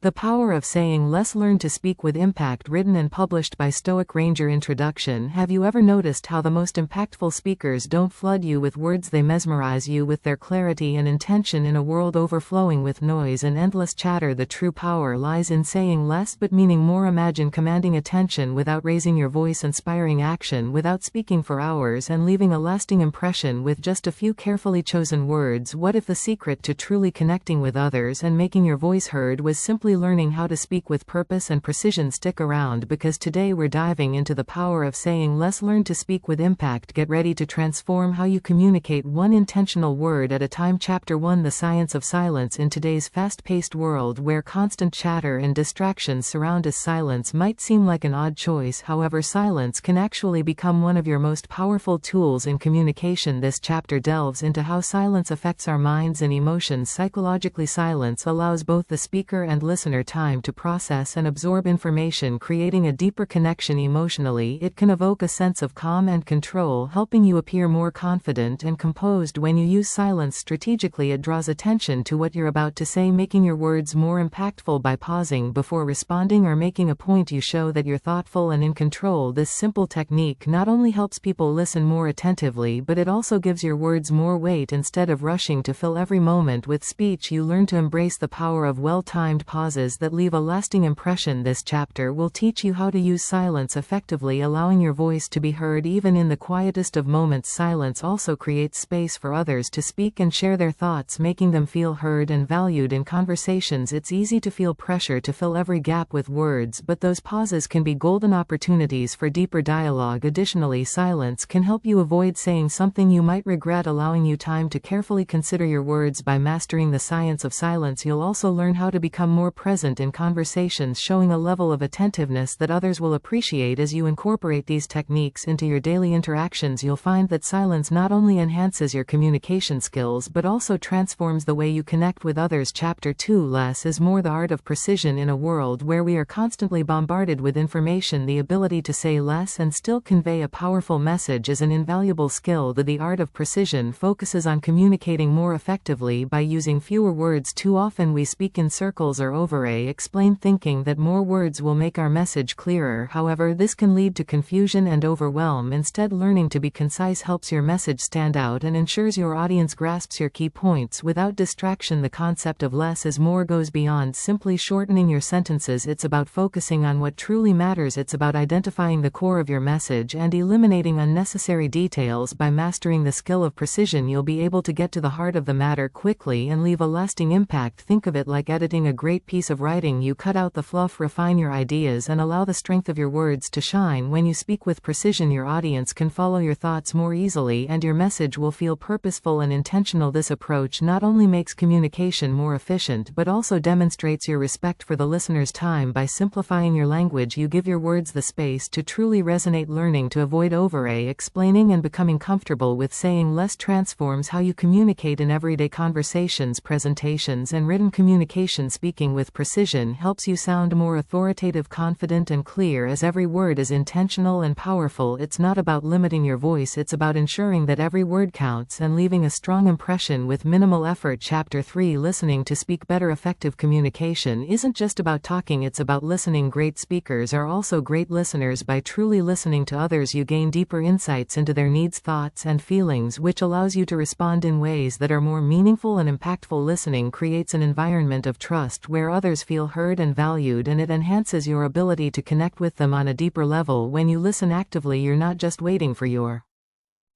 The Power of Saying Less. Learn to Speak with Impact. Written and published by Stoic Ranger. Introduction. Have you ever noticed how the most impactful speakers don't flood you with words? They mesmerize you with their clarity and intention. In a world overflowing with noise and endless chatter, the true power lies in saying less but meaning more. Imagine commanding attention without raising your voice, inspiring action without speaking for hours, and leaving a lasting impression with just a few carefully chosen words. What if the secret to truly connecting with others and making your voice heard was simply learning how to speak with purpose and precision? Stick around, because today we're diving into the power of saying less. Learn to speak with impact. Get ready to transform how you communicate, one intentional word at a time. Chapter 1: The Science of Silence. In today's fast-paced world where constant chatter and distractions surround us, silence might seem like an odd choice. However, silence can actually become one of your most powerful tools in communication. This chapter delves into how silence affects our minds and emotions psychologically. Silence allows both the speaker and listener time to process and absorb information, creating a deeper connection emotionally. It can evoke a sense of calm and control, helping you appear more confident and composed. When you use silence strategically, it draws attention to what you're about to say, making your words more impactful. By pausing before responding or making a point, you show that you're thoughtful and in control. This simple technique not only helps people listen more attentively, but it also gives your words more weight. Instead of rushing to fill every moment with speech, you learn to embrace the power of well-timed pauses that leave a lasting impression. This chapter will teach you how to use silence effectively, allowing your voice to be heard even in the quietest of moments. Silence also creates space for others to speak and share their thoughts, making them feel heard and valued. In conversations, it's easy to feel pressure to fill every gap with words, but those pauses can be golden opportunities for deeper dialogue. Additionally, silence can help you avoid saying something you might regret, allowing you time to carefully consider your words. By mastering the science of silence, you'll also learn how to become more present in conversations, showing a level of attentiveness that others will appreciate. As you incorporate these techniques into your daily interactions, you'll find that silence not only enhances your communication skills but also transforms the way you connect with others. Chapter 2: Less is More. The Art of Precision. In a world where we are constantly bombarded with information, the ability to say less and still convey a powerful message is an invaluable skill. The art of precision focuses on communicating more effectively by using fewer words. Too often we speak in circles or over-explain, thinking that more words will make our message clearer. However, this can lead to confusion and overwhelm. Instead, learning to be concise helps your message stand out and ensures your audience grasps your key points without distraction. The concept of less is more goes beyond simply shortening your sentences. It's about focusing on what truly matters. It's about identifying the core of your message and eliminating unnecessary details. By mastering the skill of precision, you'll be able to get to the heart of the matter quickly and leave a lasting impact. Think of it like editing a great piece of writing. You cut out the fluff, refine your ideas, and allow the strength of your words to shine. When you speak with precision, your audience can follow your thoughts more easily, and your message will feel purposeful and intentional. This approach not only makes communication more efficient but also demonstrates your respect for the listener's time. By simplifying your language, you give your words the space to truly resonate. Learning to avoid over-explaining and becoming comfortable with saying less transforms how you communicate in everyday conversations, presentations, and written communication. Speaking with precision helps you sound more authoritative, confident, and clear, as every word is intentional and powerful. It's not about limiting your voice, it's about ensuring that every word counts and leaving a strong impression with minimal effort. Chapter 3: Listening to Speak Better. Effective communication isn't just about talking, it's about listening. Great speakers are also great listeners. By truly listening to others, you gain deeper insights into their needs, thoughts, and feelings, which allows you to respond in ways that are more meaningful and impactful. Listening creates an environment of trust where others feel heard and valued, and it enhances your ability to connect with them on a deeper level. When you listen actively, you're not just waiting for your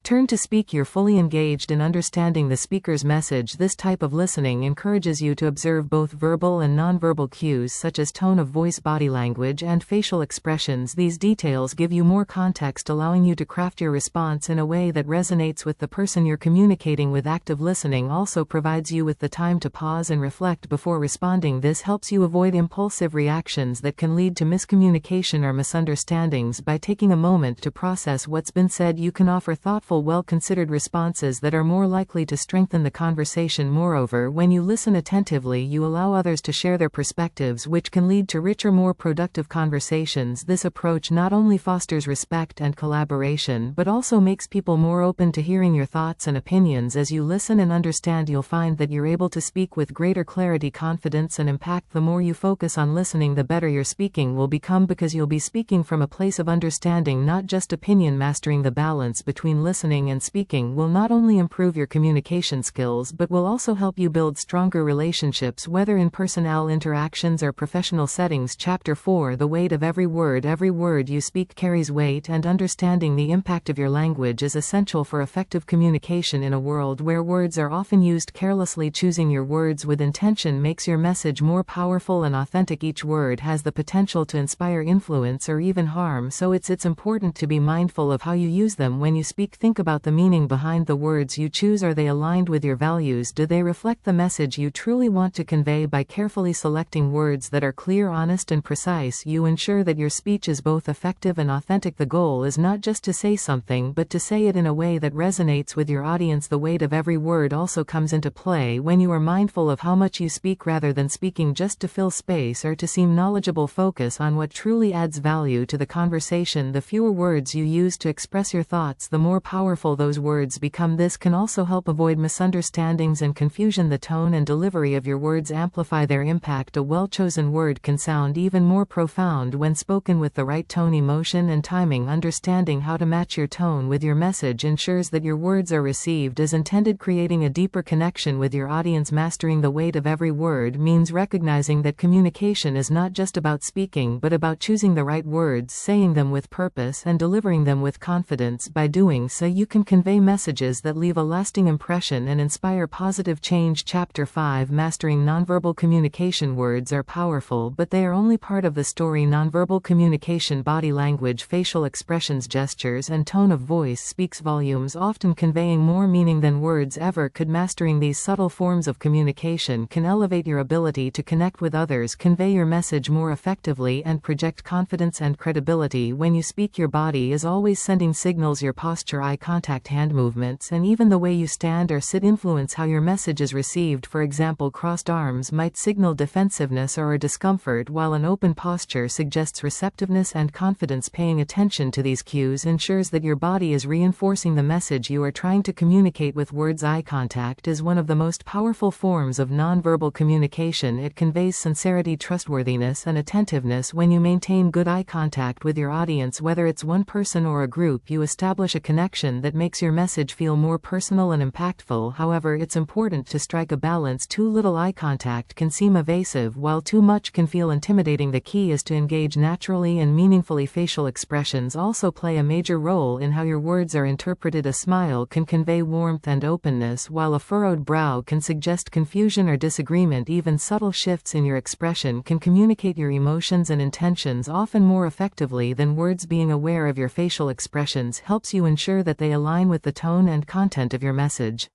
turn to speak, you're fully engaged in understanding the speaker's message. This type of listening encourages you to observe both verbal and nonverbal cues such as tone of voice, body language, and facial expressions. These details give you more context, allowing you to craft your response in a way that resonates with the person you're communicating with. Active listening also provides you with the time to pause and reflect before responding. This helps you avoid impulsive reactions that can lead to miscommunication or misunderstandings. By taking a moment to process what's been said, you can offer thoughtful thoughtful, well-considered responses that are more likely to strengthen the conversation. Moreover, when you listen attentively, you allow others to share their perspectives, which can lead to richer, more productive conversations. This approach not only fosters respect and collaboration, but also makes people more open to hearing your thoughts and opinions. As you listen and understand, you'll find that you're able to speak with greater clarity, confidence, and impact. The more you focus on listening, the better your speaking will become, because you'll be speaking from a place of understanding, not just opinion. Mastering the balance between listening and speaking will not only improve your communication skills, but will also help you build stronger relationships, whether in personal interactions or professional settings. Chapter 4: The weight of every word. Every word you speak carries weight, and understanding the impact of your language is essential for effective communication in a world where words are often used carelessly. Choosing your words with intention makes your message more powerful and authentic. Each word has the potential to inspire, influence, or even harm, so it's important to be mindful of how you use them. When you speak, think about the meaning behind the words you choose. Are they aligned with your values? Do they reflect the message you truly want to convey? By carefully selecting words that are clear, honest, and precise, you ensure that your speech is both effective and authentic. The goal is not just to say something, but to say it in a way that resonates with your audience. The weight of every word also comes into play when you are mindful of how much you speak, rather than speaking just to fill space or to seem knowledgeable. Focus on what truly adds value to the conversation. The fewer words you use to express your thoughts, the more powerful those words become. This can also help avoid misunderstandings and confusion. The tone and delivery of your words amplify their impact. A well-chosen word can sound even more profound when spoken with the right tone, emotion, and timing. Understanding how to match your tone with your message ensures that your words are received as intended, creating a deeper connection with your audience. Mastering the weight of every word means recognizing that communication is not just about speaking, but about choosing the right words, saying them with purpose, and delivering them with confidence. By doing so, you can convey messages that leave a lasting impression and inspire positive change. Chapter 5: Mastering nonverbal communication. Words are powerful, but they are only part of the story. Nonverbal communication, body language, facial expressions, gestures, and tone of voice speaks volumes, often conveying more meaning than words ever could. Mastering these subtle forms of communication can elevate your ability to connect with others, convey your message more effectively, and project confidence and credibility. When you speak, your body is always sending signals. Your posture, eye contact, hand movements, and even the way you stand or sit influence how your message is received. For example, crossed arms might signal defensiveness or discomfort, while an open posture suggests receptiveness and confidence. Paying attention to these cues ensures that your body is reinforcing the message you are trying to communicate with words. Eye contact is one of the most powerful forms of nonverbal communication. It conveys sincerity, trustworthiness, and attentiveness. When you maintain good eye contact with your audience, whether it's one person or a group, you establish a connection that makes your message feel more personal and impactful. However, it's important to strike a balance. Too little eye contact can seem evasive, while too much can feel intimidating. The key is to engage naturally and meaningfully. Facial expressions also play a major role in how your words are interpreted. A smile can convey warmth and openness, while a furrowed brow can suggest confusion or disagreement. Even subtle shifts in your expression can communicate your emotions and intentions often more effectively than words. Being aware of your facial expressions helps you ensure that they align with the tone and content of your message.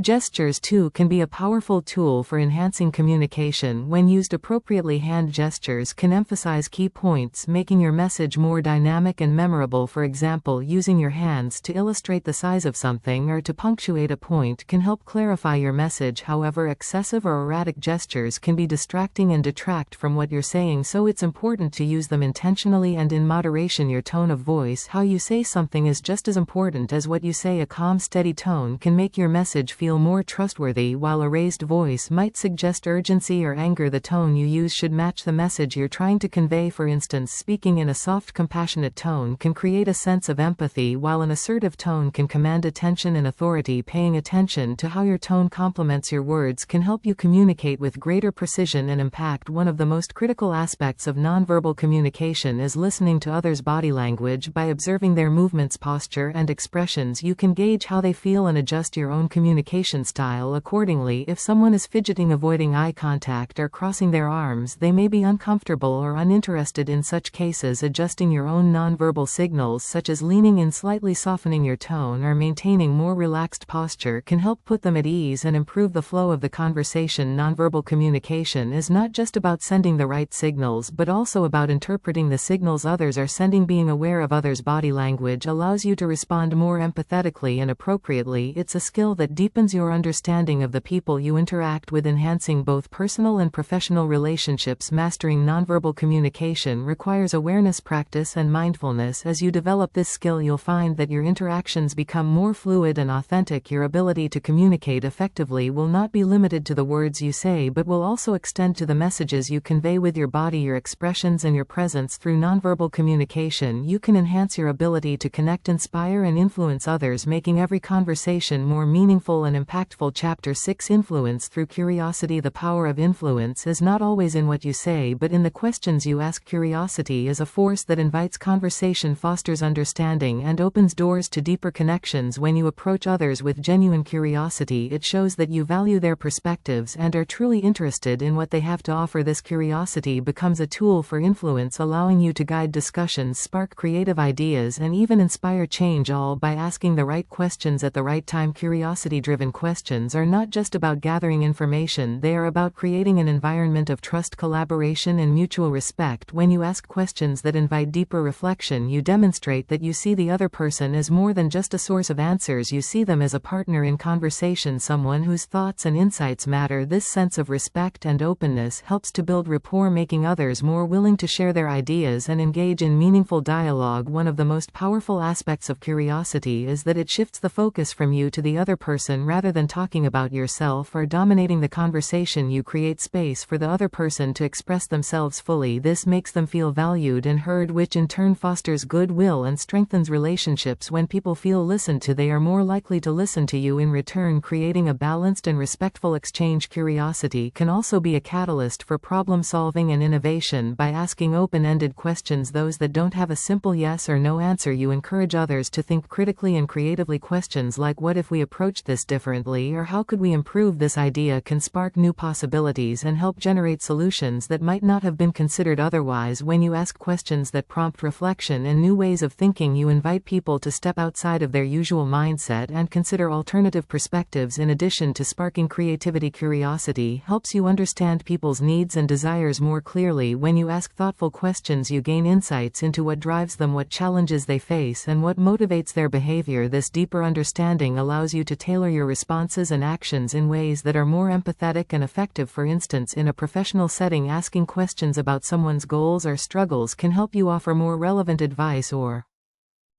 Gestures too can be a powerful tool for enhancing communication. When used appropriately, hand gestures can emphasize key points, making your message more dynamic and memorable. For example, using your hands to illustrate the size of something or to punctuate a point can help clarify your message. However, excessive or erratic gestures can be distracting and detract from what you're saying, so it's important to use them intentionally and in moderation. Your tone of voice, how you say something, is just as important as what you say. A calm, steady tone can make your message feel more trustworthy, while a raised voice might suggest urgency or anger. The tone you use should match the message you're trying to convey. For instance, speaking in a soft, compassionate tone can create a sense of empathy, while an assertive tone can command attention and authority. Paying attention to how your tone complements your words can help you communicate with greater precision and impact. One of the most critical aspects of nonverbal communication is listening to others' body language. By observing their movements, posture, and expressions, you can gauge how they feel and adjust your own communication communication style accordingly. If someone is fidgeting, avoiding eye contact, or crossing their arms, they may be uncomfortable or uninterested. In such cases, adjusting your own nonverbal signals, such as leaning in slightly, softening your tone, or maintaining more relaxed posture, can help put them at ease and improve the flow of the conversation. Nonverbal communication is not just about sending the right signals, but also about interpreting the signals others are sending. Being aware of others' body language allows you to respond more empathetically and appropriately. It's a skill that deepens your understanding of the people you interact with, enhancing both personal and professional relationships. Mastering nonverbal communication requires awareness, practice, and mindfulness. As you develop this skill, you'll find that your interactions become more fluid and authentic. Your ability to communicate effectively will not be limited to the words you say, but will also extend to the messages you convey with your body, your expressions, and your presence. Through nonverbal communication, you can enhance your ability to connect, inspire, and influence others, making every conversation more meaningful and impactful. Chapter 6: Influence through Curiosity. The power of influence is not always in what you say, but in the questions you ask. Curiosity is a force that invites conversation, fosters understanding, and opens doors to deeper connections. When you approach others with genuine curiosity, it shows that you value their perspectives and are truly interested in what they have to offer. This curiosity becomes a tool for influence, allowing you to guide discussions, spark creative ideas, and even inspire change, all by asking the right questions at the right time. Curiosity-driven questions are not just about gathering information, they are about creating an environment of trust, collaboration, and mutual respect. When you ask questions that invite deeper reflection, you demonstrate that you see the other person as more than just a source of answers. You see them as a partner in conversation, someone whose thoughts and insights matter. This sense of respect and openness helps to build rapport, making others more willing to share their ideas and engage in meaningful dialogue. One of the most powerful aspects of curiosity is that it shifts the focus from you to the other person. Rather than talking about yourself or dominating the conversation, you create space for the other person to express themselves fully. This makes them feel valued and heard, which in turn fosters goodwill and strengthens relationships. When people feel listened to, they are more likely to listen to you in return, creating a balanced and respectful exchange. Curiosity can also be a catalyst for problem solving and innovation. By asking open-ended questions, those that don't have a simple yes or no answer, you encourage others to think critically and creatively. Questions like "what if we approached this differently?" or "how could we improve this idea?" can spark new possibilities and help generate solutions that might not have been considered otherwise. When you ask questions that prompt reflection and new ways of thinking, you invite people to step outside of their usual mindset and consider alternative perspectives. In addition to sparking creativity, curiosity helps you understand people's needs and desires more clearly. When you ask thoughtful questions, you gain insights into what drives them, what challenges they face, and what motivates their behavior. This deeper understanding allows you to tailor your responses and actions in ways that are more empathetic and effective. For instance, in a professional setting, asking questions about someone's goals or struggles can help you offer more relevant advice or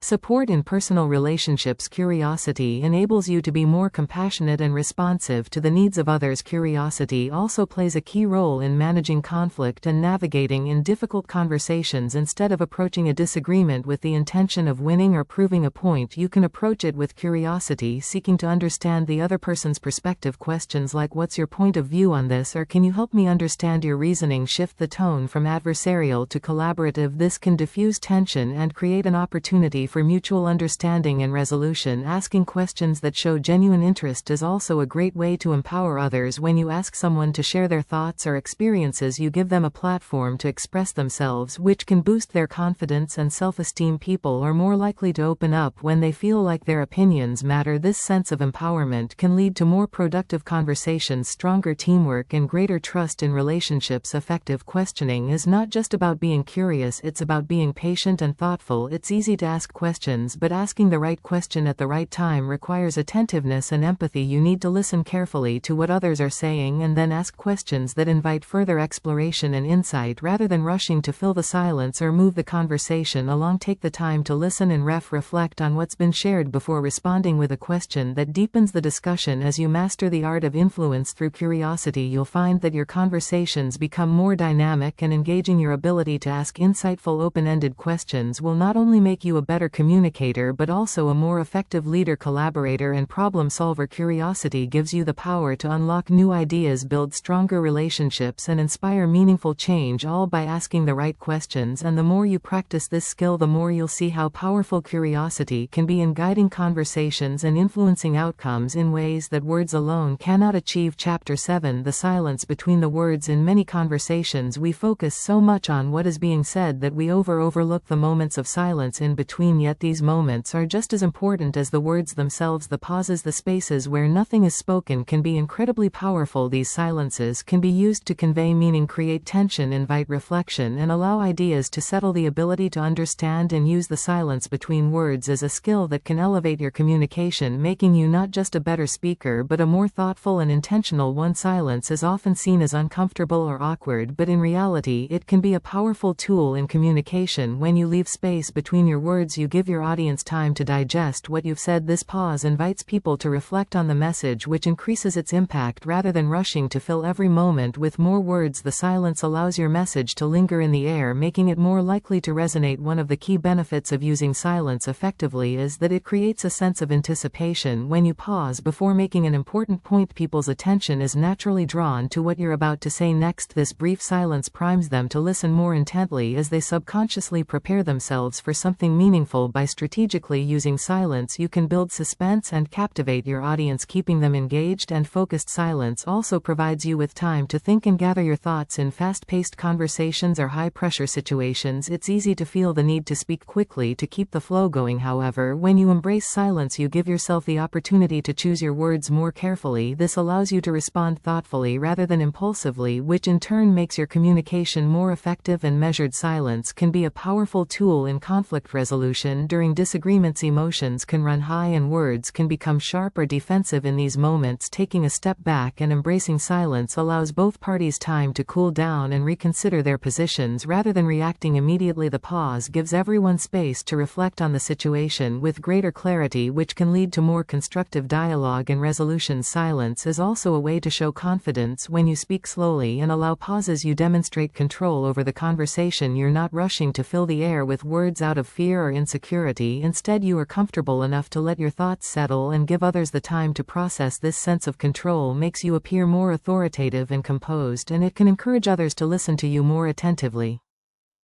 support in personal relationships. Curiosity enables you to be more compassionate and responsive to the needs of others. Curiosity also plays a key role in managing conflict and navigating in difficult conversations. Instead of approaching a disagreement with the intention of winning or proving a point, you can approach it with curiosity, seeking to understand the other person's perspective. Questions like "what's your point of view on this?" or "can you help me understand your reasoning?" shift the tone from adversarial to collaborative. This can diffuse tension and create an opportunity for mutual understanding and resolution. Asking questions that show genuine interest is also a great way to empower others. When you ask someone to share their thoughts or experiences, you give them a platform to express themselves, which can boost their confidence and self-esteem. People are more likely to open up when they feel like their opinions matter. This sense of empowerment can lead to more productive conversations, stronger teamwork, and greater trust in relationships. Effective questioning is not just about being curious, it's about being patient and thoughtful. It's easy to ask questions, but asking the right question at the right time requires attentiveness and empathy. You need to listen carefully to what others are saying and then ask questions that invite further exploration and insight rather than rushing to fill the silence or move the conversation along. Take the time to listen and reflect on what's been shared before responding with a question that deepens the discussion. As you master the art of influence through curiosity, you'll find that your conversations become more dynamic and engaging. Your ability to ask insightful, open-ended questions will not only make you a better communicator but also a more effective leader, collaborator, and problem solver. Curiosity gives you the power to unlock new ideas, build stronger relationships, and inspire meaningful change, all by asking the right questions. And the more you practice this skill, the more you'll see how powerful curiosity can be in guiding conversations and influencing outcomes in ways that words alone cannot achieve. Chapter 7: The silence between the words. In many conversations, we focus so much on what is being said that we overlook the moments of silence in between, yet these moments are just as important as the words themselves. The pauses, the spaces where nothing is spoken, can be incredibly powerful. These silences can be used to convey meaning, create tension, invite reflection, and allow ideas to settle. The ability to understand and use the silence between words is a skill that can elevate your communication, making you not just a better speaker but a more thoughtful and intentional one. Silence is often seen as uncomfortable or awkward, but in reality it can be a powerful tool in communication. When you leave space between your words, you give your audience time to digest what you've said. This pause invites people to reflect on the message, which increases its impact rather than rushing to fill every moment with more words. The silence allows your message to linger in the air, making it more likely to resonate. One of the key benefits of using silence effectively is that it creates a sense of anticipation. When you pause before making an important point, people's attention is naturally drawn to what you're about to say next. This brief silence primes them to listen more intently as they subconsciously prepare themselves for something meaningful. By strategically using silence, you can build suspense and captivate your audience, keeping them engaged and focused. Silence also provides you with time to think and gather your thoughts. In fast-paced conversations or high-pressure situations, it's easy to feel the need to speak quickly to keep the flow going. However, when you embrace silence, you give yourself the opportunity to choose your words more carefully. This allows you to respond thoughtfully rather than impulsively, which in turn makes your communication more effective and measured. Silence can be a powerful tool in conflict resolution. During disagreements, emotions can run high and words can become sharp or defensive. In these moments, taking a step back and embracing silence allows both parties time to cool down and reconsider their positions rather than reacting immediately. The pause gives everyone space to reflect on the situation with greater clarity, which can lead to more constructive dialogue and resolution. Silence is also a way to show confidence. When you speak slowly and allow pauses, you demonstrate control over the conversation. You're not rushing to fill the air with words out of fear or insecurity. Instead, you are comfortable enough to let your thoughts settle and give others the time to process. This sense of control makes you appear more authoritative and composed, and it can encourage others to listen to you more attentively.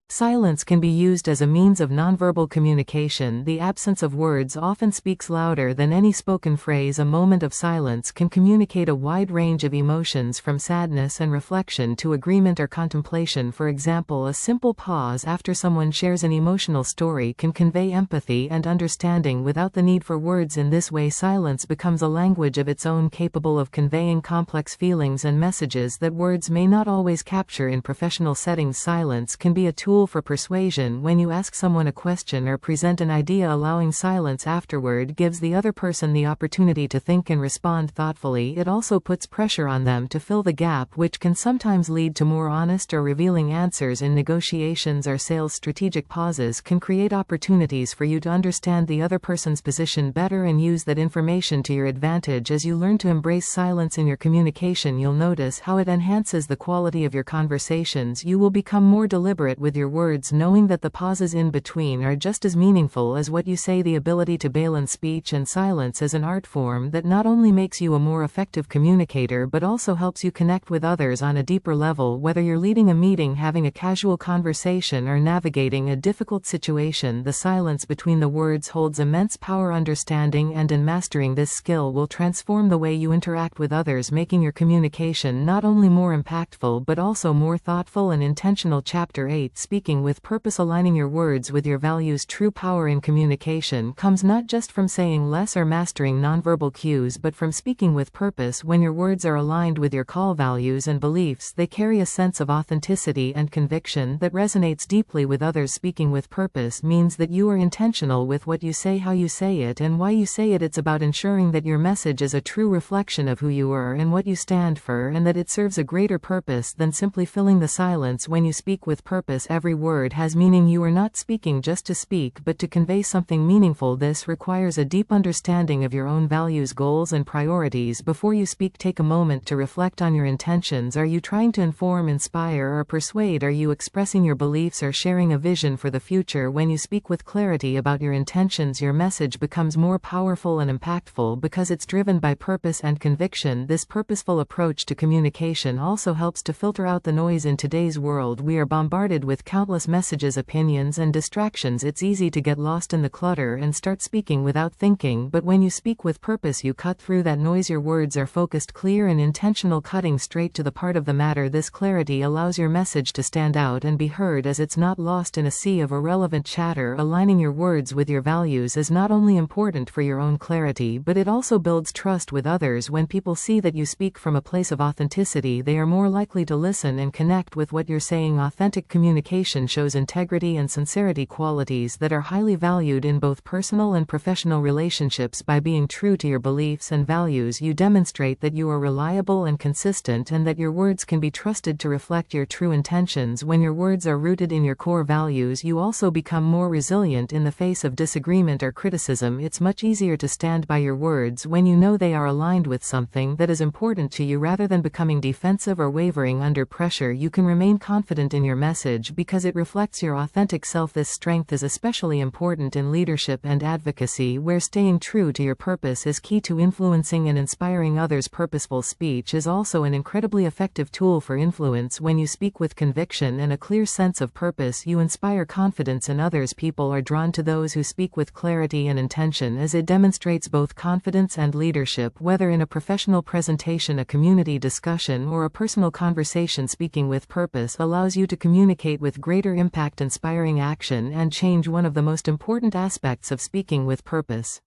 Silence can be used as a means of nonverbal communication. The absence of words often speaks louder than any spoken phrase. A moment of silence can communicate a wide range of emotions, from sadness and reflection to agreement or contemplation. For example, a simple pause after someone shares an emotional story can convey empathy and understanding without the need for words. In this way, silence becomes a language of its own, capable of conveying complex feelings and messages that words may not always capture. In professional settings, silence can be a tool for persuasion. When you ask someone a question or present an idea, allowing silence afterward gives the other person the opportunity to think and respond thoughtfully. It also puts pressure on them to fill the gap, which can sometimes lead to more honest or revealing answers. In negotiations or sales, strategic pauses can create opportunities for you to understand the other person's position better and use that information to your advantage. As you learn to embrace silence in your communication, you'll notice how it enhances the quality of your conversations. You will become more deliberate with your words, knowing that the pauses in between are just as meaningful as what you say. The ability to balance speech and silence is an art form that not only makes you a more effective communicator but also helps you connect with others on a deeper level. Whether you're leading a meeting, having a casual conversation, or navigating a difficult situation, the silence between the words holds immense power. Understanding and mastering this skill will transform the way you interact with others, making your communication not only more impactful but also more thoughtful and intentional. Chapter 8: Speaking with purpose. Aligning your words with your values. True power in communication comes not just from saying less or mastering nonverbal cues, but from speaking with purpose. When your words are aligned with your core values and beliefs, they carry a sense of authenticity and conviction that resonates deeply with others. Speaking with purpose means that you are intentional with what you say, how you say it, and why you say it. It's about ensuring that your message is a true reflection of who you are and what you stand for, and that it serves a greater purpose than simply filling the silence. When you speak with purpose, every every word has meaning. You are not speaking just to speak but to convey something meaningful. This requires a deep understanding of your own values, goals, and priorities. Before you speak, take a moment to reflect on your intentions. Are you trying to inform, inspire, or persuade? Are you expressing your beliefs or sharing a vision for the future? When you speak with clarity about your intentions, your message becomes more powerful and impactful because it's driven by purpose and conviction. This purposeful approach to communication also helps to filter out the noise. In today's world, we are bombarded with countless messages, opinions, and distractions. It's easy to get lost in the clutter and start speaking without thinking, but when you speak with purpose, you cut through that noise. Your words are focused, clear, and intentional, cutting straight to the part of the matter. This clarity allows your message to stand out and be heard, as it's not lost in a sea of irrelevant chatter. Aligning your words with your values is not only important for your own clarity, but it also builds trust with others. When people see that you speak from a place of authenticity, they are more likely to listen and connect with what you're saying. Authentic communication shows integrity and sincerity, qualities that are highly valued in both personal and professional relationships. By being true to your beliefs and values, you demonstrate that you are reliable and consistent, and that your words can be trusted to reflect your true intentions. When your words are rooted in your core values, you also become more resilient in the face of disagreement or criticism. It's much easier to stand by your words when you know they are aligned with something that is important to you. Rather than becoming defensive or wavering under pressure, you can remain confident in your message because it reflects your authentic self. This strength is especially important in leadership and advocacy, where staying true to your purpose is key to influencing and inspiring others. Purposeful speech is also an incredibly effective tool for influence. When you speak with conviction and a clear sense of purpose, you inspire confidence in others. People are drawn to those who speak with clarity and intention, as it demonstrates both confidence and leadership. Whether in a professional presentation, a community discussion, or a personal conversation, speaking with purpose allows you to communicate with greater impact, inspiring action and change. One of the most important aspects of speaking with purpose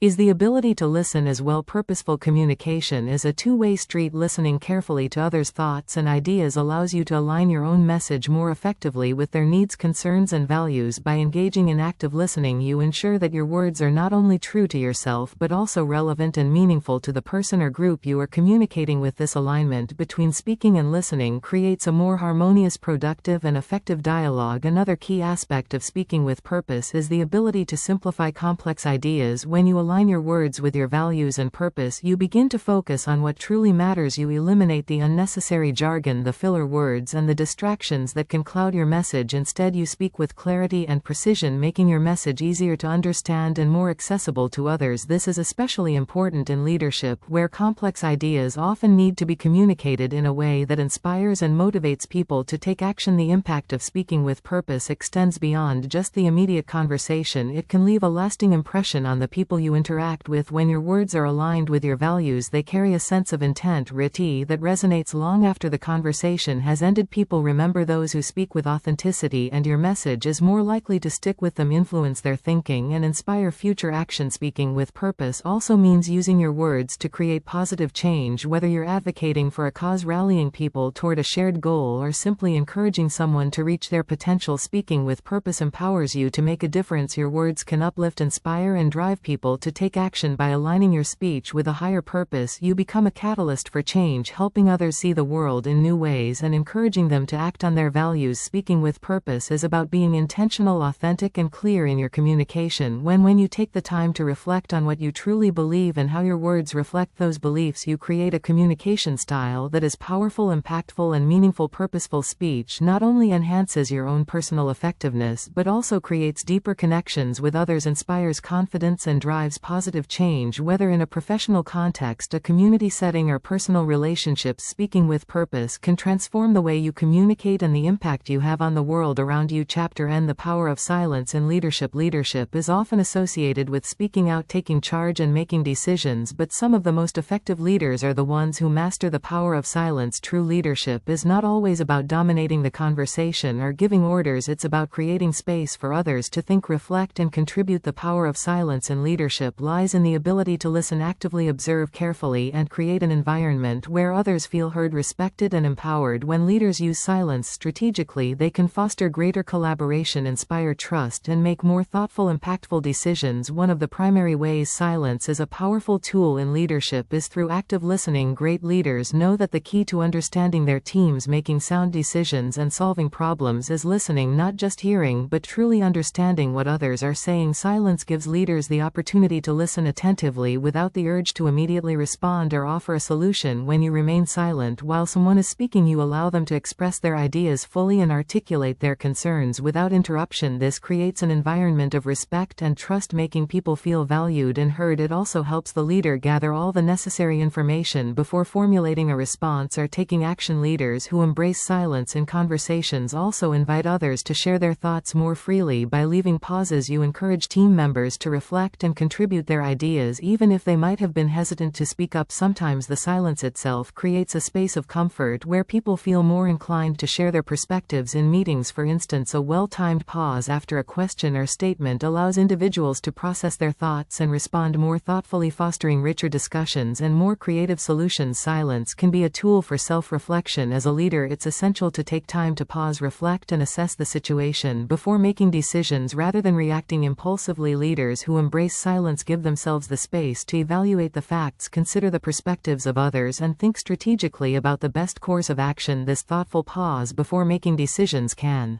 is the ability to listen as well. Purposeful communication is a two-way street. Listening carefully to others' thoughts and ideas allows you to align your own message more effectively with their needs, concerns, and values. By engaging in active listening, you ensure that your words are not only true to yourself but also relevant and meaningful to the person or group you are communicating with. This alignment between speaking and listening creates a more harmonious, productive, and effective dialogue. Another key aspect of speaking with purpose is the ability to simplify complex ideas. When you align your words with your values and purpose, you begin to focus on what truly matters. You eliminate the unnecessary jargon, the filler words, and the distractions that can cloud your message. Instead, you speak with clarity and precision, making your message easier to understand and more accessible to others. This is especially important in leadership, where complex ideas often need to be communicated in a way that inspires and motivates people to take action. The impact of speaking with purpose extends beyond just the immediate conversation. It can leave a lasting impression on the people you interact with. When your words are aligned with your values, they carry a sense of intent, that resonates long after the conversation has ended. People remember those who speak with authenticity, and your message is more likely to stick with them, influence their thinking, and inspire future action. Speaking with purpose also means using your words to create positive change. Whether you're advocating for a cause, rallying people toward a shared goal, or simply encouraging someone to reach their potential, speaking with purpose empowers you to make a difference. Your words can uplift, inspire, and drive people to take action. By aligning your speech with a higher purpose, you become a catalyst for change, helping others see the world in new ways and encouraging them to act on their values. Speaking with purpose is about being intentional, authentic, and clear in your communication. When you take the time to reflect on what you truly believe and how your words reflect those beliefs, you create a communication style that is powerful, impactful, and meaningful. Purposeful speech not only enhances your own personal effectiveness but also creates deeper connections with others, inspires confidence, and drives positive change. Whether in a professional context, a community setting, or personal relationships, speaking with purpose can transform the way you communicate and the impact you have on the world around you. Chapter N: The Power of Silence in Leadership. Leadership is often associated with speaking out, taking charge, and making decisions, but some of the most effective leaders are the ones who master the power of silence. True leadership is not always about dominating the conversation or giving orders. It's about creating space for others to think, reflect, and contribute. The power of silence in leadership leadership lies in the ability to listen actively, observe carefully, and create an environment where others feel heard, respected, and empowered. When leaders use silence strategically, they can foster greater collaboration, inspire trust, and make more thoughtful, impactful decisions. One of the primary ways silence is a powerful tool in leadership is through active listening. Great leaders know that the key to understanding their teams, making sound decisions, and solving problems is listening, not just hearing, but truly understanding what others are saying. Silence gives leaders the opportunity to listen attentively without the urge to immediately respond or offer a solution. When you remain silent while someone is speaking, you allow them to express their ideas fully and articulate their concerns without interruption. This creates an environment of respect and trust, making people feel valued and heard. It also helps the leader gather all the necessary information before formulating a response or taking action. Leaders who embrace silence in conversations also invite others to share their thoughts more freely. By leaving pauses, you encourage team members to reflect and contribute their ideas, even if they might have been hesitant to speak up. Sometimes the silence itself creates a space of comfort where people feel more inclined to share their perspectives. In meetings, for instance, a well-timed pause after a question or statement allows individuals to process their thoughts and respond more thoughtfully, fostering richer discussions and more creative solutions. Silence can be a tool for self-reflection. As a leader, it's essential to take time to pause, reflect, and assess the situation before making decisions rather than reacting impulsively. Leaders who embrace silence give themselves the space to evaluate the facts, consider the perspectives of others, and think strategically about the best course of action. This thoughtful pause before making decisions can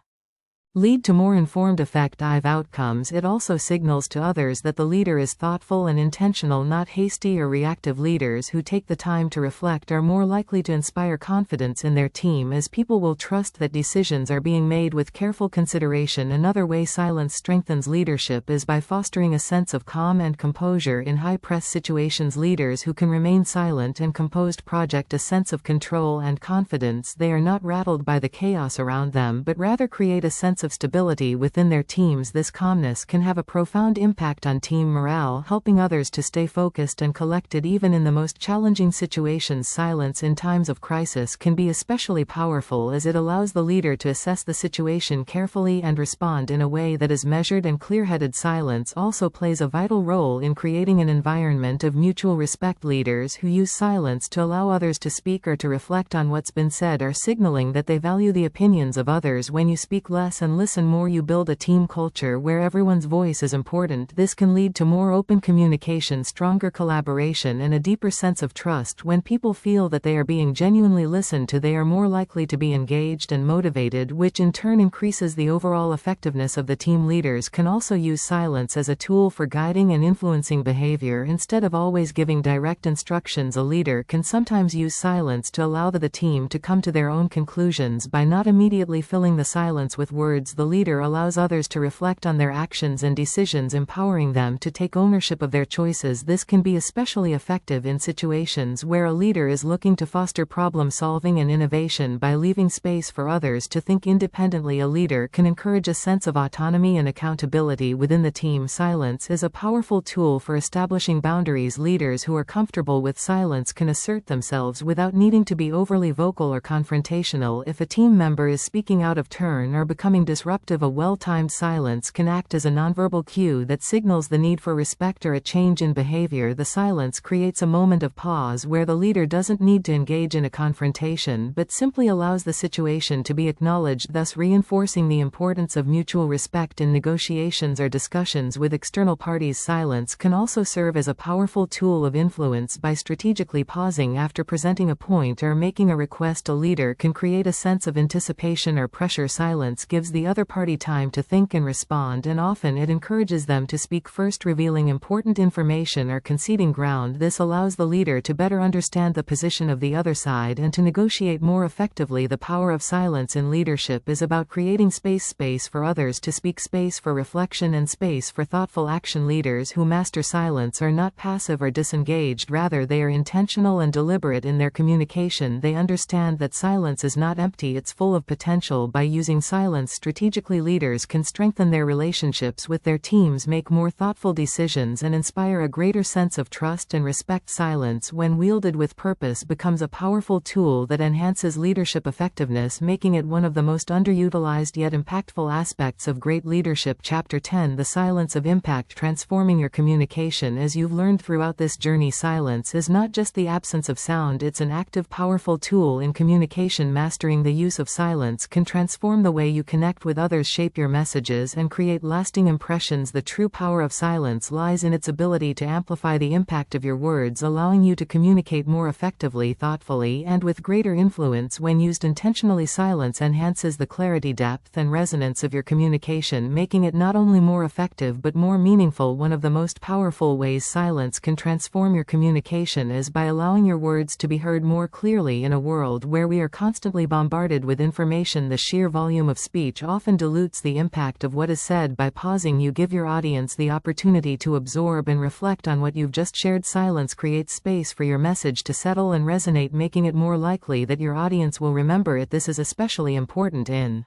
lead to more informed, effective outcomes. It also signals to others that the leader is thoughtful and intentional, not hasty or reactive. Leaders who take the time to reflect are more likely to inspire confidence in their team, as people will trust that decisions are being made with careful consideration. Another way silence strengthens leadership is by fostering a sense of calm and composure in high-press situations. Leaders who can remain silent and composed project a sense of control and confidence. They are not rattled by the chaos around them, but rather create a sense of stability within their teams. This calmness can have a profound impact on team morale, helping others to stay focused and collected even in the most challenging situations. Silence in times of crisis can be especially powerful, as it allows the leader to assess the situation carefully and respond in a way that is measured and clear-headed. Silence also plays a vital role in creating an environment of mutual respect. Leaders who use silence to allow others to speak or to reflect on what's been said are signaling that they value the opinions of others. When you speak less and listen more, you build a team culture where everyone's voice is important. This can lead to more open communication, stronger collaboration, and a deeper sense of trust. When people feel that they are being genuinely listened to, they are more likely to be engaged and motivated, which in turn increases the overall effectiveness of the team. Leaders can also use silence as a tool for guiding and influencing behavior instead of always giving direct instructions. A leader can sometimes use silence to allow the team to come to their own conclusions. By not immediately filling the silence with words, the leader allows others to reflect on their actions and decisions, empowering them to take ownership of their choices. This can be especially effective in situations where a leader is looking to foster problem-solving and innovation. By leaving space for others to think independently, a leader can encourage a sense of autonomy and accountability within the team. Silence is a powerful tool for establishing boundaries. Leaders who are comfortable with silence can assert themselves without needing to be overly vocal or confrontational. If a team member is speaking out of turn or becoming disruptive, a well-timed silence can act as a nonverbal cue that signals the need for respect or a change in behavior. The silence creates a moment of pause where the leader doesn't need to engage in a confrontation, but simply allows the situation to be acknowledged, thus reinforcing the importance of mutual respect in negotiations or discussions with external parties. Silence can also serve as a powerful tool of influence. By strategically pausing after presenting a point or making a request, a leader can create a sense of anticipation or pressure. Silence gives the other party time to think and respond, and often it encourages them to speak first, revealing important information or conceding ground. This allows the leader to better understand the position of the other side and to negotiate more effectively. The power of silence in leadership is about creating space for others to speak, space for reflection, and space for thoughtful action. Leaders who master silence are not passive or disengaged, rather they are intentional and deliberate in their communication. They understand that silence is not empty, it's full of potential. By using silence strategically, leaders can strengthen their relationships with their teams, make more thoughtful decisions, and inspire a greater sense of trust and respect. Silence, when wielded with purpose, becomes a powerful tool that enhances leadership effectiveness, making it one of the most underutilized yet impactful aspects of great leadership. Chapter 10: The Silence of Impact. Transforming your communication. As you've learned throughout this journey, silence is not just the absence of sound, it's an active, powerful tool in communication. Mastering the use of silence can transform the way you connect with others, shape your messages, and create lasting impressions. The true power of silence lies in its ability to amplify the impact of your words, allowing you to communicate more effectively, thoughtfully, and with greater influence. When used intentionally, silence enhances the clarity, depth, and resonance of your communication, making it not only more effective but more meaningful. One of the most powerful ways silence can transform your communication is by allowing your words to be heard more clearly. In a world where we are constantly bombarded with information, the sheer volume of speech often dilutes the impact of what is said. By pausing, you give your audience the opportunity to absorb and reflect on what you've just shared. Silence creates space for your message to settle and resonate, making it more likely that your audience will remember it. This is especially important in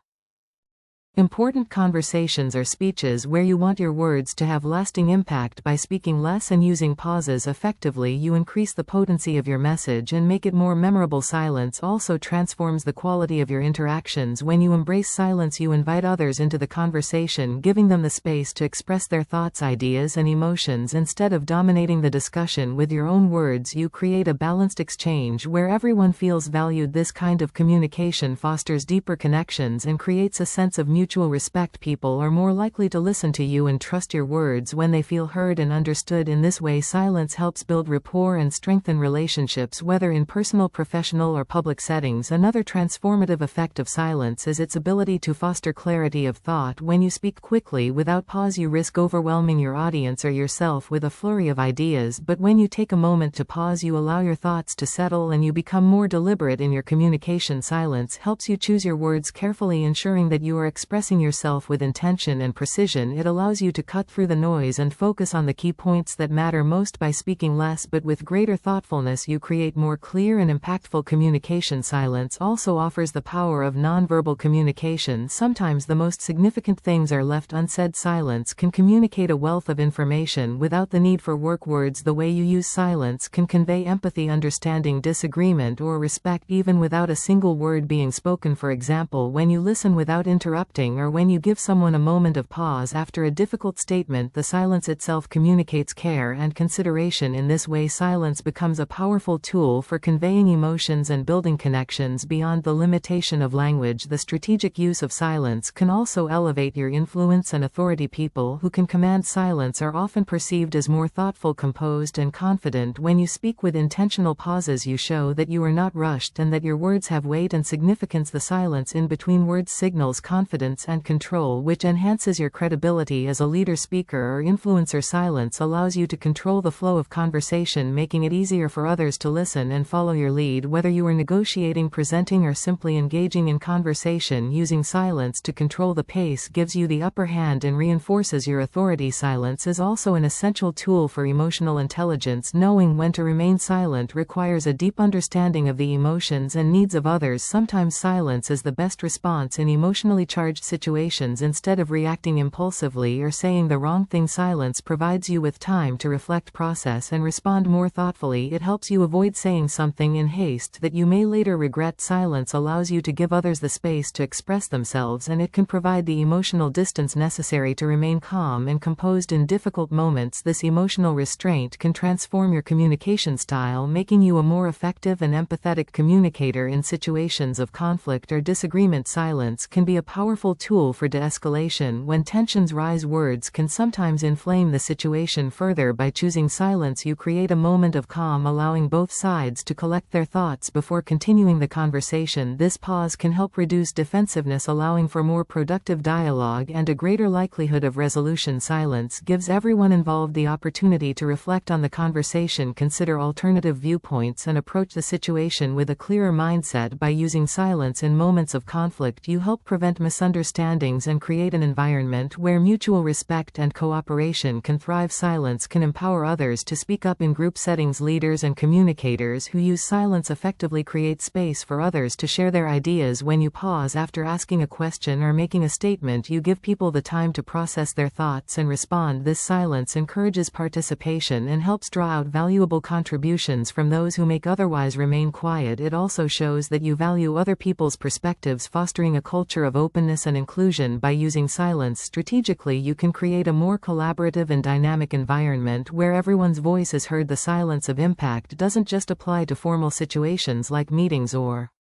important conversations or speeches where you want your words to have lasting impact. By speaking less and using pauses effectively, you increase the potency of your message and make it more memorable. Silence also transforms the quality of your interactions. When you embrace silence, you invite others into the conversation, giving them the space to express their thoughts, ideas, and emotions. Instead of dominating the discussion with your own words, you create a balanced exchange where everyone feels valued. This kind of communication fosters deeper connections and creates a sense of mutual respect. People are more likely to listen to you and trust your words when they feel heard and understood. In this way, silence helps build rapport and strengthen relationships, whether in personal, professional, or public settings. Another transformative effect of silence is its ability to foster clarity of thought. When you speak quickly without pause, you risk overwhelming your audience or yourself with a flurry of ideas, but when you take a moment to pause, you allow your thoughts to settle and you become more deliberate in your communication. Silence helps you choose your words carefully, ensuring that you are expressing yourself with intention and precision. It allows you to cut through the noise and focus on the key points that matter most. By speaking less but with greater thoughtfulness, you create more clear and impactful communication. Silence also offers the power of nonverbal communication. Sometimes the most significant things are left unsaid. Silence can communicate a wealth of information without the need for words. The way you use silence can convey empathy, understanding, disagreement, or respect even without a single word being spoken. For example, when you listen without interrupting, or when you give someone a moment of pause after a difficult statement, the silence itself communicates care and consideration. In this way, silence becomes a powerful tool for conveying emotions and building connections beyond the limitation of language. The strategic use of silence can also elevate your influence and authority. People who can command silence are often perceived as more thoughtful, composed, and confident. When you speak with intentional pauses, you show that you are not rushed and that your words have weight and significance. The silence in between words signals confidence and control, which enhances your credibility as a leader, speaker, or influencer. Silence allows you to control the flow of conversation, making it easier for others to listen and follow your lead. Whether you are negotiating, presenting, or simply engaging in conversation, using silence to control the pace gives you the upper hand and reinforces your authority. Silence is also an essential tool for emotional intelligence. Knowing when to remain silent requires a deep understanding of the emotions and needs of others. Sometimes silence is the best response in emotionally charged situations. Instead of reacting impulsively or saying the wrong thing, silence provides you with time to reflect, process, and respond more thoughtfully. It helps you avoid saying something in haste that you may later regret. Silence allows you to give others the space to express themselves, and it can provide the emotional distance necessary to remain calm and composed in difficult moments. This emotional restraint can transform your communication style, making you a more effective and empathetic communicator in situations of conflict or disagreement. Silence can be a powerful tool for de-escalation. When tensions rise, words can sometimes inflame the situation further. By choosing silence, you create a moment of calm, allowing both sides to collect their thoughts before continuing the conversation. This pause can help reduce defensiveness, allowing for more productive dialogue and a greater likelihood of resolution. Silence gives everyone involved the opportunity to reflect on the conversation, consider alternative viewpoints, and approach the situation with a clearer mindset. By using silence in moments of conflict, you help prevent misunderstandings misunderstandings and create an environment where mutual respect and cooperation can thrive. Silence can empower others to speak up in group settings. Leaders and communicators who use silence effectively create space for others to share their ideas. When you pause after asking a question or making a statement, you give people the time to process their thoughts and respond. This silence encourages participation and helps draw out valuable contributions from those who make otherwise remain quiet. It also shows that you value other people's perspectives, fostering a culture of openness and inclusion. By using silence strategically, you can create a more collaborative and dynamic environment where everyone's voice is heard. The silence of impact doesn't just apply to formal situations like meetings or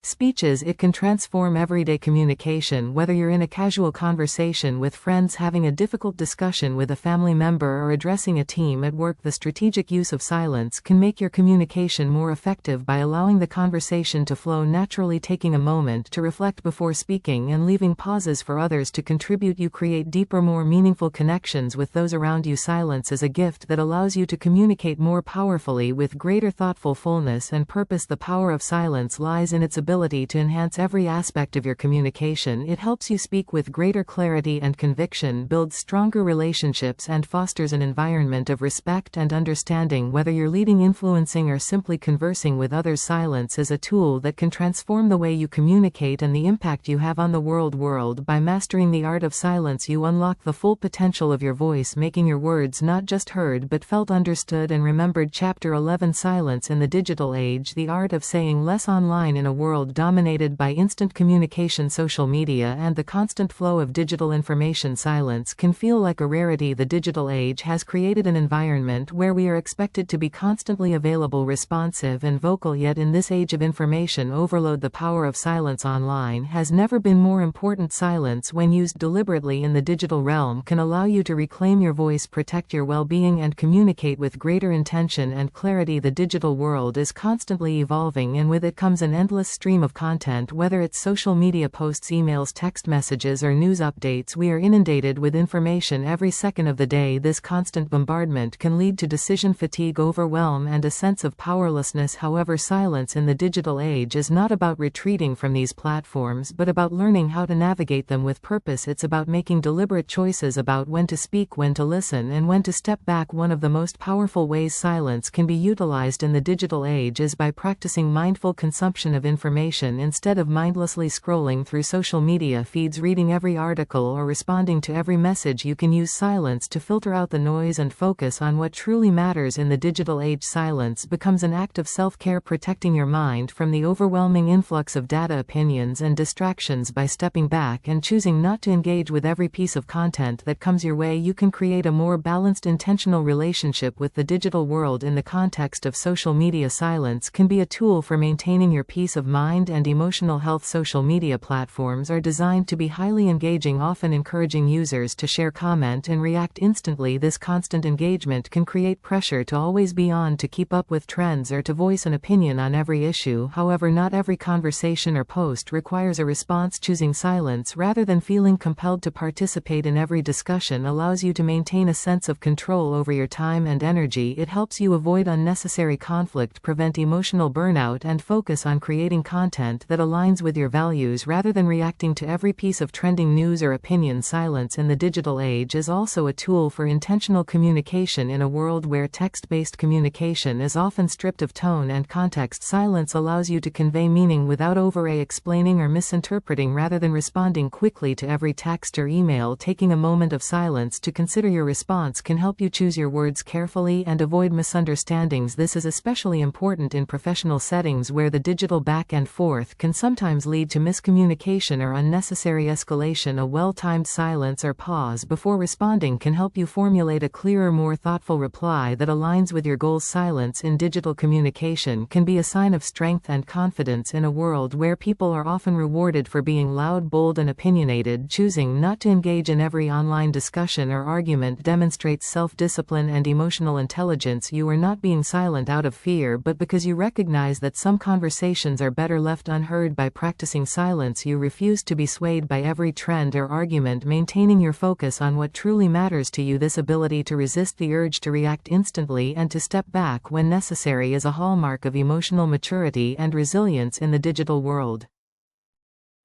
speeches. It can transform everyday communication. Whether you're in a casual conversation with friends, having a difficult discussion with a family member, or addressing a team at work, the strategic use of silence can make your communication more effective by allowing the conversation to flow naturally. Taking a moment to reflect before speaking and leaving pauses for others to contribute, you create deeper, more meaningful connections with those around you. Silence is a gift that allows you to communicate more powerfully with greater thoughtfulness and purpose. The power of silence lies in its ability to enhance every aspect of your communication. It helps you speak with greater clarity and conviction, builds stronger relationships, and fosters an environment of respect and understanding. Whether you're leading, influencing, or simply conversing with others, silence is a tool that can transform the way you communicate and the impact you have on the world. By mastering the art of silence, you unlock the full potential of your voice, making your words not just heard but felt, understood, and remembered. Chapter 11: Silence in the Digital Age. The art of saying less online. In a world dominated by instant communication, social media, and the constant flow of digital information, silence can feel like a rarity. The digital age has created an environment where we are expected to be constantly available, responsive, and vocal. Yet in this age of information overload, the power of silence online has never been more important. Silence, when used deliberately in the digital realm, can allow you to reclaim your voice, protect your well-being, and communicate with greater intention and clarity. The digital world is constantly evolving, and with it comes an endless stream of content. Whether it's social media posts, emails, text messages, or news updates, we are inundated with information every second of the day. This constant bombardment can lead to decision fatigue, overwhelm, and a sense of powerlessness. However, silence in the digital age is not about retreating from these platforms, but about learning how to navigate them with purpose. It's about making deliberate choices about when to speak, when to listen, and when to step back. One of the most powerful ways silence can be utilized in the digital age is by practicing mindful consumption of information. Instead of mindlessly scrolling through social media feeds, reading every article, or responding to every message, you can use silence to filter out the noise and focus on what truly matters. In the digital age, silence becomes an act of self-care, protecting your mind from the overwhelming influx of data, opinions, and distractions. By stepping back and choosing not to engage with every piece of content that comes your way, you can create a more balanced, intentional relationship with the digital world. In the context of social media, silence can be a tool for maintaining your peace of mind and emotional health. Social media platforms are designed to be highly engaging, often encouraging users to share, comment, and react instantly. This constant engagement can create pressure to always be on, to keep up with trends, or to voice an opinion on every issue. However, not every conversation or post requires a response. Choosing silence rather than feeling compelled to participate in every discussion allows you to maintain a sense of control over your time and energy. It helps you avoid unnecessary conflict, prevent emotional burnout, and focus on creating content that aligns with your values rather than reacting to every piece of trending news or opinion. Silence in the digital age is also a tool for intentional communication. In a world where text-based communication is often stripped of tone and context, silence allows you to convey meaning without over-explaining or misinterpreting. Rather than responding quickly to every text or email, taking a moment of silence to consider your response can help you choose your words carefully and avoid misunderstandings. This is especially important in professional settings where the digital back and forth can sometimes lead to miscommunication or unnecessary escalation. A well-timed silence or pause before responding can help you formulate a clearer, more thoughtful reply that aligns with your goals. Silence in digital communication can be a sign of strength and confidence. In a world where people are often rewarded for being loud, bold, and opinionated, choosing not to engage in every online discussion or argument demonstrates self-discipline and emotional intelligence. You are not being silent out of fear, but because you recognize that some conversations are better left unheard. By practicing silence, you refuse to be swayed by every trend or argument, maintaining your focus on what truly matters to you. This ability to resist the urge to react instantly and to step back when necessary is a hallmark of emotional maturity and resilience in the digital world.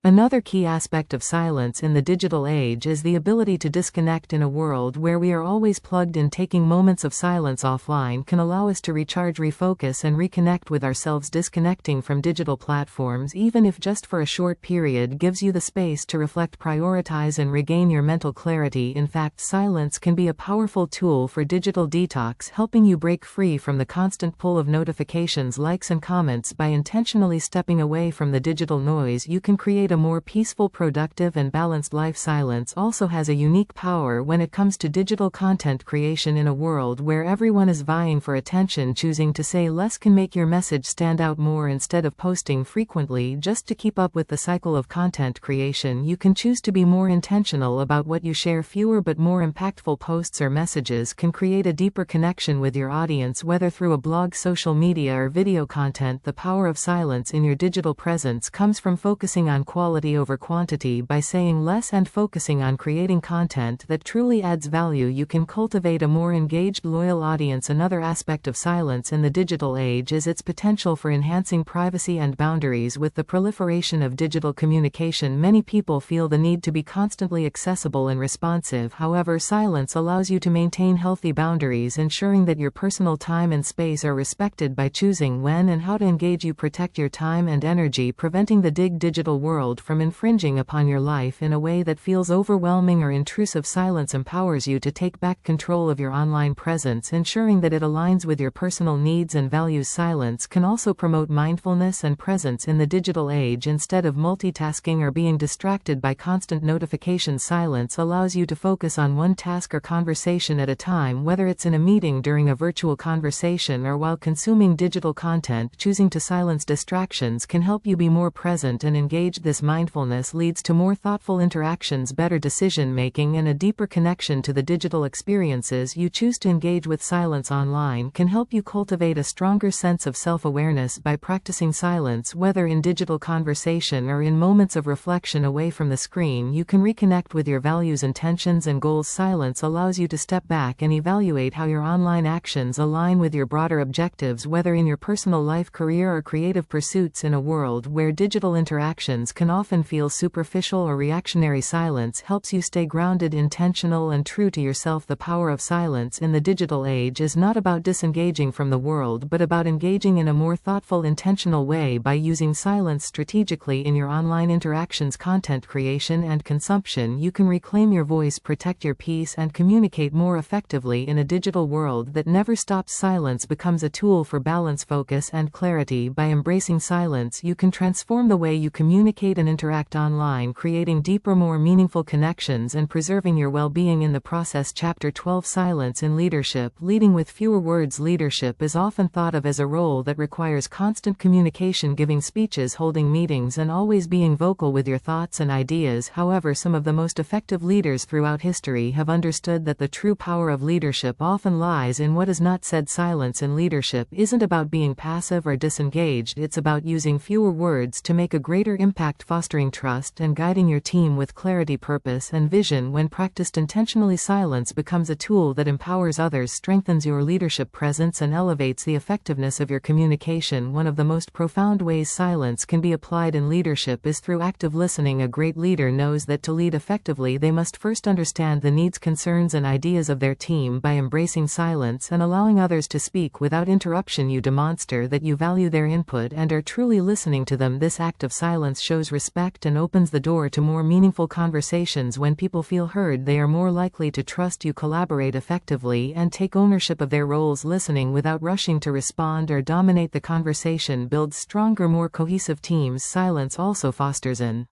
Another key aspect of silence in the digital age is the ability to disconnect. In a world where we are always plugged in, taking moments of silence offline can allow us to recharge, refocus, and reconnect with ourselves. Disconnecting from digital platforms, even if just for a short period, gives you the space to reflect, prioritize, and regain your mental clarity. In fact, silence can be a powerful tool for digital detox, helping you break free from the constant pull of notifications, likes, and comments. By intentionally stepping away from the digital noise, you can create a more peaceful, productive, and balanced life. Silence also has a unique power when it comes to digital content creation. In a world where everyone is vying for attention, choosing to say less can make your message stand out more. Instead of posting frequently just to keep up with the cycle of content creation, you can choose to be more intentional about what you share. Fewer but more impactful posts or messages can create a deeper connection with your audience, whether through a blog, social media, or video content. The power of silence in your digital presence comes from focusing on quality over quantity. By saying less and focusing on creating content that truly adds value, you can cultivate a more engaged, loyal audience. Another aspect of silence in the digital age is its potential for enhancing privacy and boundaries. With the proliferation of digital communication, many people feel the need to be constantly accessible and responsive. However, silence allows you to maintain healthy boundaries, ensuring that your personal time and space are respected. By choosing when and how to engage, you protect your time and energy, preventing the digital world from infringing upon your life in a way that feels overwhelming or intrusive. Silence empowers you to take back control of your online presence, ensuring that it aligns with your personal needs and values. Silence can also promote mindfulness and presence in the digital age. Instead of multitasking or being distracted by constant notifications, silence allows you to focus on one task or conversation at a time, whether it's in a meeting, during a virtual conversation, or while consuming digital content. Choosing to silence distractions can help you be more present and engaged. This mindfulness leads to more thoughtful interactions, better decision-making, and a deeper connection to the digital experiences you choose to engage with. Silence online can help you cultivate a stronger sense of self-awareness. By practicing silence, whether in digital conversation or in moments of reflection away from the screen, you can reconnect with your values, intentions, and goals. Silence allows you to step back and evaluate how your online actions align with your broader objectives, whether in your personal life, career, or creative pursuits. In a world where digital interactions can often feel superficial or reactionary, silence helps you stay grounded, intentional, and true to yourself. The power of silence in the digital age is not about disengaging from the world, but about engaging in a more thoughtful, intentional way. By using silence strategically in your online interactions, content creation, and consumption, you can reclaim your voice, protect your peace, and communicate more effectively in a digital world that never stops. Silence becomes a tool for balance, focus, and clarity. By embracing silence, you can transform the way you communicate and interact online, creating deeper, more meaningful connections and preserving your well-being in the process. Chapter 12: Silence in Leadership. Leading with fewer words. Leadership is often thought of as a role that requires constant communication, giving speeches, holding meetings, and always being vocal with your thoughts and ideas. However, some of the most effective leaders throughout history have understood that the true power of leadership often lies in what is not said. Silence in leadership isn't about being passive or disengaged, it's about using fewer words to make a greater impact, fostering trust and guiding your team with clarity, purpose, and vision. When practiced intentionally, silence becomes a tool that empowers others, strengthens your leadership presence, and elevates the effectiveness of your communication. One of the most profound ways silence can be applied in leadership is through active listening. A great leader knows that to lead effectively, they must first understand the needs, concerns, and ideas of their team. By embracing silence and allowing others to speak without interruption, you demonstrate that you value their input and are truly listening to them. This act of silence shows respect and opens the door to more meaningful conversations. When people feel heard, they are more likely to trust you, collaborate effectively, and take ownership of their roles. Listening without rushing to respond or dominate the conversation builds stronger, more cohesive teams. Silence also fosters an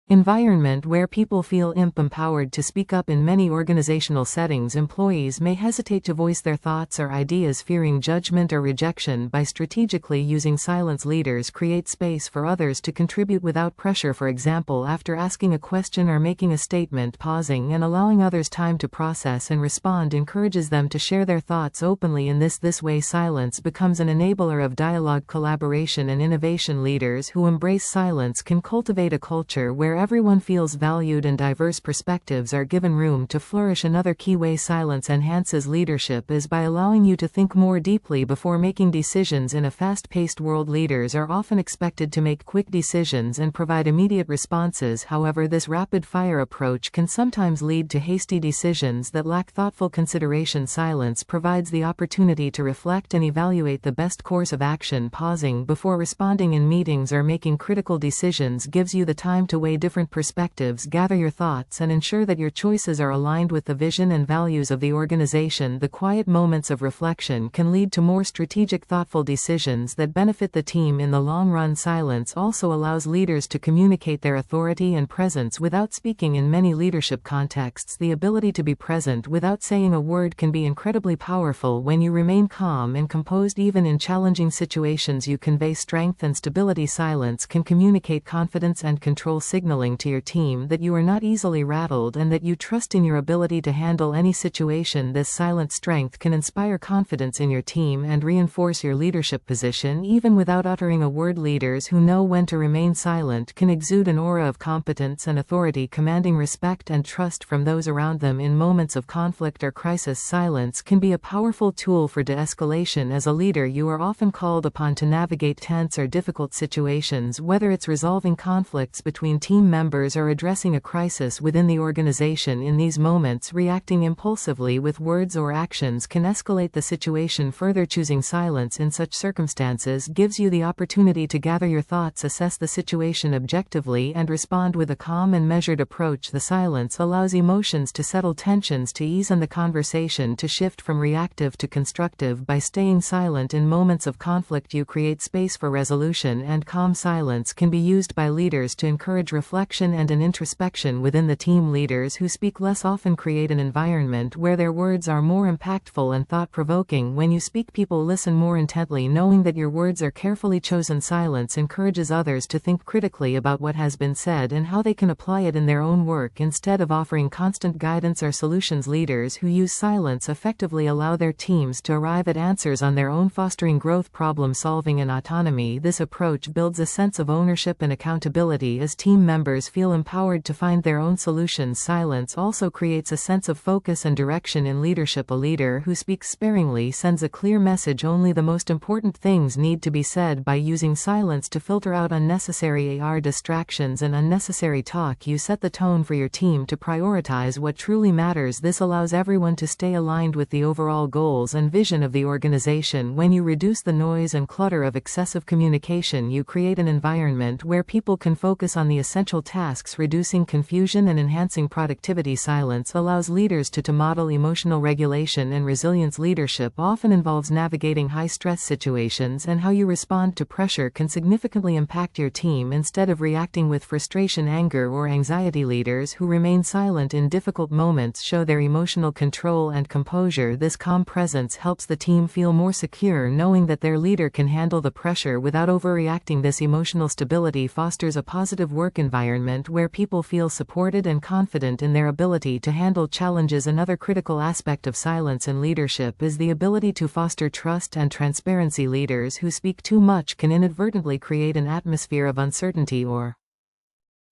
environment where people feel empowered to speak up. In many organizational settings, employees may hesitate to voice their thoughts or ideas, fearing judgment or rejection. By strategically using silence, leaders create space for others to contribute without pressure. For example, after asking a question or making a statement, pausing and allowing others time to process and respond encourages them to share their thoughts openly. In this way, silence becomes an enabler of dialogue, collaboration, and innovation. Leaders who embrace silence can cultivate a culture where everyone feels valued and diverse perspectives are given room to flourish. Another key way silence enhances leadership is by allowing you to think more deeply before making decisions. In a fast-paced world, leaders are often expected to make quick decisions and provide immediate responses. However, this rapid-fire approach can sometimes lead to hasty decisions that lack thoughtful consideration. Silence provides the opportunity to reflect and evaluate the best course of action. Pausing before responding in meetings or making critical decisions gives you the time to weigh different perspectives, gather your thoughts, and ensure that your choices are aligned with the vision and values of the organization. The quiet moments of reflection can lead to more strategic, thoughtful decisions that benefit the team in the long run. Silence also allows leaders to communicate their authority and presence without speaking. In many leadership contexts, the ability to be present without saying a word can be incredibly powerful. When you remain calm and composed even in challenging situations, you convey strength and stability. Silence can communicate confidence and control, signaling to your team that you are not easily rattled and that you trust in your ability to handle any situation. This silent strength can inspire confidence in your team and reinforce your leadership position even without uttering a word. Leaders who know when to remain silent can exude an aura of competence and authority, commanding respect and trust from those around them. In moments of conflict or crisis, silence can be a powerful tool for de-escalation. As a leader, you are often called upon to navigate tense or difficult situations, whether it's resolving conflicts between team members or addressing a crisis within the organization. In these moments, reacting impulsively with words or actions can escalate the situation further. Choosing silence in such circumstances gives you the opportunity to gather your thoughts, assess the situation objectively, and respond with a calm and measured approach. The silence allows emotions to settle, tensions to ease, and the conversation to shift from reactive to constructive. By staying silent in moments of conflict, you create space for resolution and calm. Silence can be used by leaders to encourage reflection and an introspection within the team. Leaders who speak less often create an environment where their words are more impactful and thought-provoking. When you speak, people listen more intently, knowing that your words are carefully chosen. Silence encourages others to think critically about what has been said and how they can apply it in their own work instead of offering constant guidance or solutions. Leaders who use silence effectively allow their teams to arrive at answers on their own, fostering growth, problem solving, and autonomy. This approach builds a sense of ownership and accountability as team members feel empowered to find their own solutions. Silence also creates a sense of focus and direction in leadership. A leader who speaks sparingly sends a clear message. Only the most important things need to be said. By using silence to filter out unnecessary distractions and unnecessary talk, you set the tone for your team to prioritize what truly matters. This allows everyone to stay aligned with the overall goals and vision of the organization. When you reduce the noise and clutter of excessive communication, you create an environment where people can focus on the essential tasks, reducing confusion and enhancing productivity. Silence allows leaders to model emotional regulation and resilience. Leadership often involves navigating high-stress situations, and how you respond to pressure can significantly impact your team. Instead of reacting with frustration, anger, or anxiety, leaders who remain silent in difficult moments show their emotional control and composure. This calm presence helps the team feel more secure, knowing that their leader can handle the pressure without overreacting. This emotional stability fosters a positive work environment where people feel supported and confident in their ability to handle challenges. Another critical aspect of silence in leadership is the ability to foster trust and transparency. Leaders who speak too much can inadvertently create an atmosphere of uncertainty or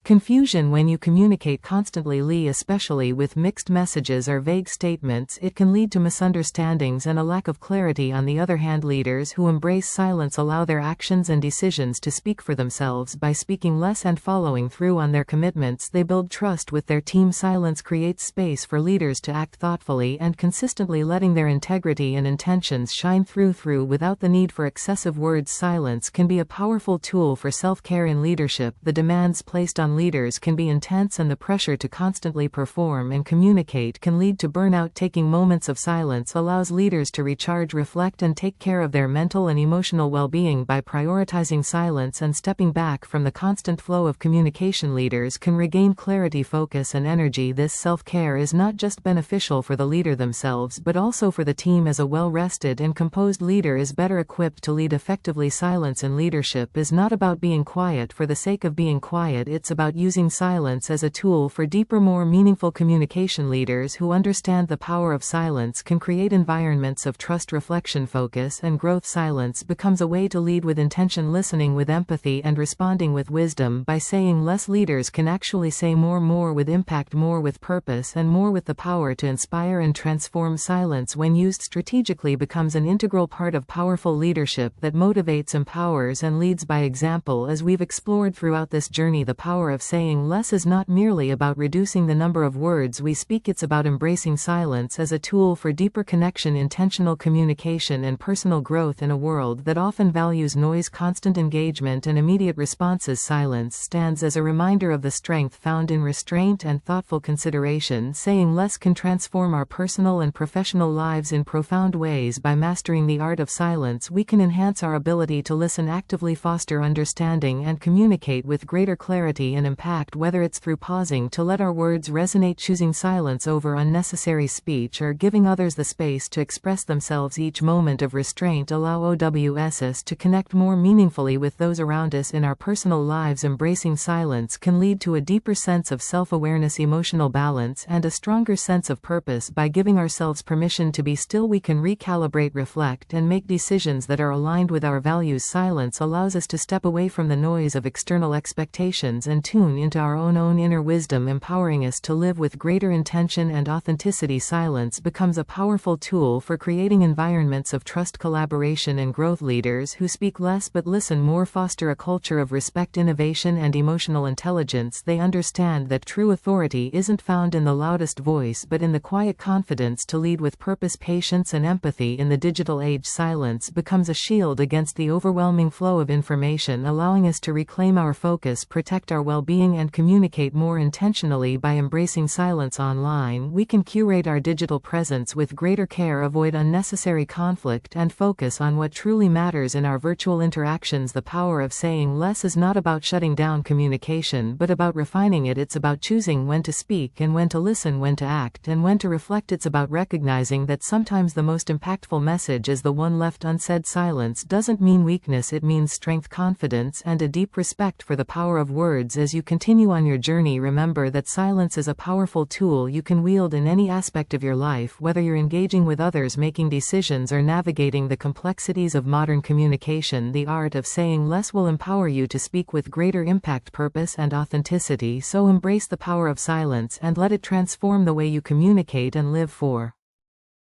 confusion. When you communicate constantly, especially with mixed messages or vague statements, it can lead to misunderstandings and a lack of clarity. On the other hand, leaders who embrace silence allow their actions and decisions to speak for themselves. By speaking less and following through on their commitments, they build trust with their team. Silence creates space for leaders to act thoughtfully and consistently, letting their integrity and intentions shine through without the need for excessive words. Silence can be a powerful tool for self-care in leadership. The demands placed on leaders can be intense, and the pressure to constantly perform and communicate can lead to burnout. Taking moments of silence allows leaders to recharge, reflect, and take care of their mental and emotional well-being. By prioritizing silence and stepping back from the constant flow of communication, leaders can regain clarity, focus, and energy. This self-care is not just beneficial for the leader themselves, but also for the team. As a well-rested and composed leader is better equipped to lead effectively. Silence in leadership is not about being quiet for the sake of being quiet. It's about about using silence as a tool for deeper, more meaningful communication. Leaders who understand the power of silence can create environments of trust, reflection, focus, and growth. Silence becomes a way to lead with intention, listening with empathy, and responding with wisdom. By saying less, leaders can actually say more with impact, more with purpose, and more with the power to inspire and transform. Silence, when used strategically, becomes an integral part of powerful leadership that motivates, empowers, and leads by example. As we've explored throughout this journey, the power of saying less is not merely about reducing the number of words we speak, it's about embracing silence as a tool for deeper connection, intentional communication, and personal growth. In a world that often values noise, constant engagement, and immediate responses, silence stands as a reminder of the strength found in restraint and thoughtful consideration. Saying less can transform our personal and professional lives in profound ways. By mastering the art of silence, we can enhance our ability to listen actively, foster understanding, and communicate with greater clarity and impact. Whether it's through pausing to let our words resonate, choosing silence over unnecessary speech, or giving others the space to express themselves, each moment of restraint allows us to connect more meaningfully with those around us in our personal lives. Embracing silence can lead to a deeper sense of self-awareness, emotional balance, and a stronger sense of purpose. By giving ourselves permission to be still, we can recalibrate, reflect, and make decisions that are aligned with our values. Silence allows us to step away from the noise of external expectations and tune into our own inner wisdom, empowering us to live with greater intention and authenticity. Silence becomes a powerful tool for creating environments of trust, collaboration, and growth. Leaders who speak less but listen more foster a culture of respect, innovation, and emotional intelligence. They understand that true authority isn't found in the loudest voice but in the quiet confidence to lead with purpose, patience, and empathy. In the digital age, silence becomes a shield against the overwhelming flow of information, allowing us to reclaim our focus, protect our well-being, and communicate more intentionally. By embracing silence online, we can curate our digital presence with greater care, avoid unnecessary conflict, and focus on what truly matters in our virtual interactions. The power of saying less is not about shutting down communication but about refining it. It's about choosing when to speak and when to listen, when to act and when to reflect. It's about recognizing that sometimes the most impactful message is the one left unsaid. Silence doesn't mean weakness, it means strength, confidence, and a deep respect for the power of words. As you continue on your journey, remember that silence is a powerful tool you can wield in any aspect of your life, whether you're engaging with others, making decisions, or navigating the complexities of modern communication. The art of saying less will empower you to speak with greater impact, purpose, and authenticity. So embrace the power of silence and let it transform the way you communicate and live for.